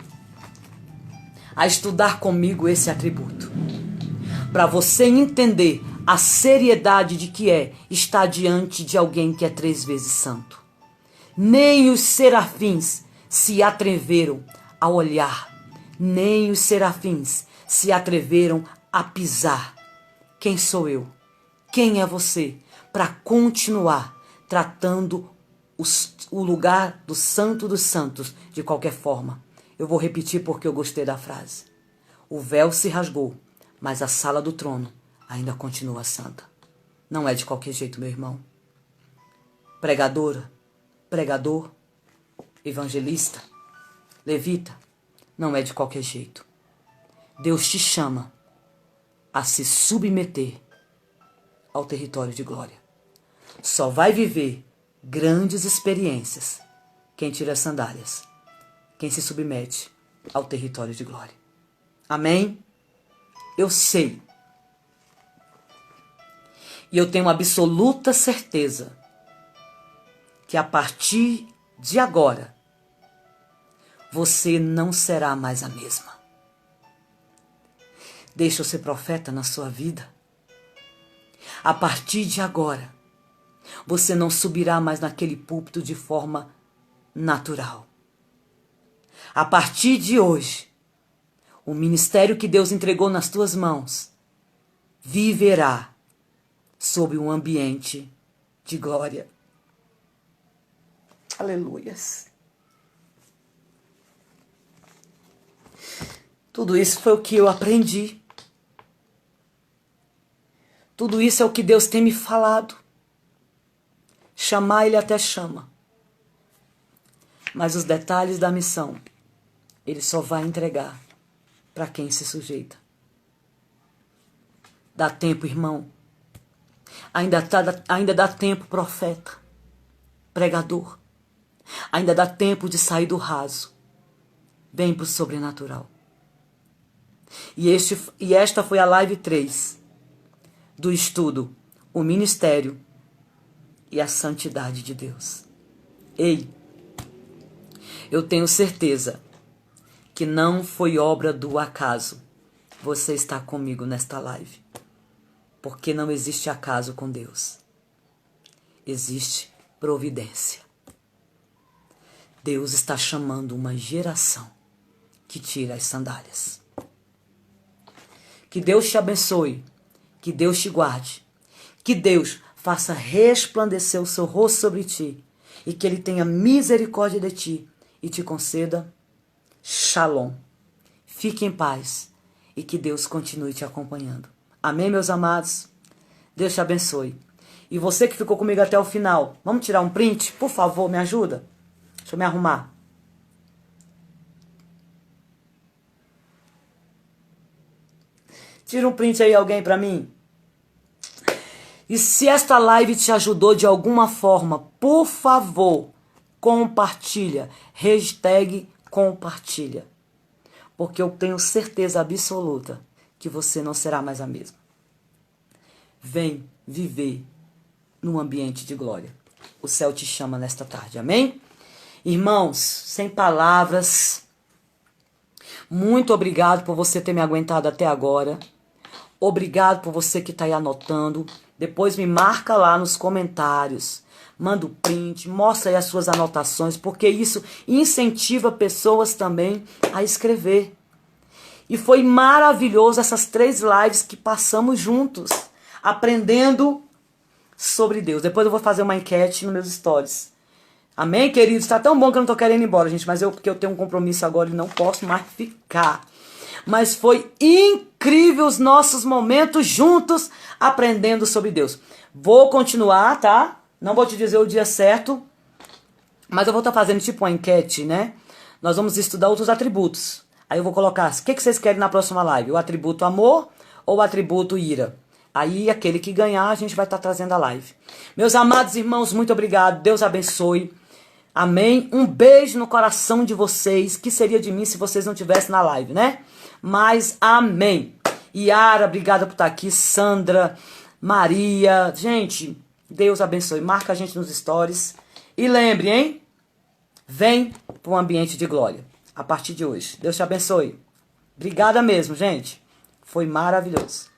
a estudar comigo esse atributo? Para você entender a seriedade de que é estar diante de alguém que é 3 vezes santo. Nem os serafins se atreveram a olhar, nem os serafins se atreveram a pisar. Quem sou eu? Quem é você para continuar tratando o lugar do Santo dos Santos de qualquer forma? Eu vou repetir porque eu gostei da frase. O véu se rasgou, mas a sala do trono ainda continua santa. Não é de qualquer jeito, meu irmão. Pregadora, pregador, evangelista, levita, não é de qualquer jeito. Deus te chama a se submeter ao território de glória. Só vai viver grandes experiências quem tira as sandálias, quem se submete ao território de glória. Amém? Eu sei. E eu tenho absoluta certeza que a partir de agora, você não será mais a mesma. Deixa eu ser profeta na sua vida. A partir de agora, você não subirá mais naquele púlpito de forma natural. A partir de hoje, o ministério que Deus entregou nas tuas mãos viverá sob um ambiente de glória. Aleluias. Tudo isso foi o que eu aprendi. Tudo isso é o que Deus tem me falado. Chamar, Ele até chama. Mas os detalhes da missão, Ele só vai entregar para quem se sujeita. Dá tempo, irmão. Ainda dá tempo, profeta, pregador. Ainda dá tempo de sair do raso. Vem para o sobrenatural. E esta foi a live 3 do estudo, o ministério e a santidade de Deus. Ei, eu tenho certeza que não foi obra do acaso você estar comigo nesta live. Porque não existe acaso com Deus. Existe providência. Deus está chamando uma geração que tira as sandálias. Que Deus te abençoe. Que Deus te guarde. Que Deus faça resplandecer o seu rosto sobre ti. E que Ele tenha misericórdia de ti. E te conceda shalom. Fique em paz. E que Deus continue te acompanhando. Amém, meus amados? Deus te abençoe. E você que ficou comigo até o final, vamos tirar um print? Por favor, me ajuda? Deixa eu me arrumar. Tira um print aí, alguém, pra mim. E se esta live te ajudou de alguma forma, por favor, compartilha. Hashtag compartilha. Porque eu tenho certeza absoluta que você não será mais a mesma. Vem viver num ambiente de glória. O céu te chama nesta tarde, amém? Irmãos, sem palavras, muito obrigado por você ter me aguentado até agora. Obrigado por você que está aí anotando. Depois me marca lá nos comentários. Manda o print, mostra aí as suas anotações, porque isso incentiva pessoas também a escrever. E foi maravilhoso essas 3 lives que passamos juntos, aprendendo sobre Deus. Depois eu vou fazer uma enquete nos meus stories. Amém, queridos? Tá tão bom que eu não tô querendo ir embora, gente, mas porque eu tenho um compromisso agora e não posso mais ficar. Mas foi incrível os nossos momentos juntos, aprendendo sobre Deus. Vou continuar, tá? Não vou te dizer o dia certo, mas eu vou estar fazendo tipo uma enquete, né? Nós vamos estudar outros atributos. Aí eu vou colocar, o que vocês querem na próxima live? O atributo amor ou o atributo ira? Aí aquele que ganhar, a gente vai estar trazendo a live. Meus amados irmãos, muito obrigado. Deus abençoe. Amém? Um beijo no coração de vocês. Que seria de mim se vocês não estivessem na live, né? Mas amém. Yara, obrigada por estar aqui. Sandra, Maria. Gente, Deus abençoe. Marca a gente nos stories. E lembre, hein? Vem para um ambiente de glória. A partir de hoje. Deus te abençoe. Obrigada mesmo, gente. Foi maravilhoso.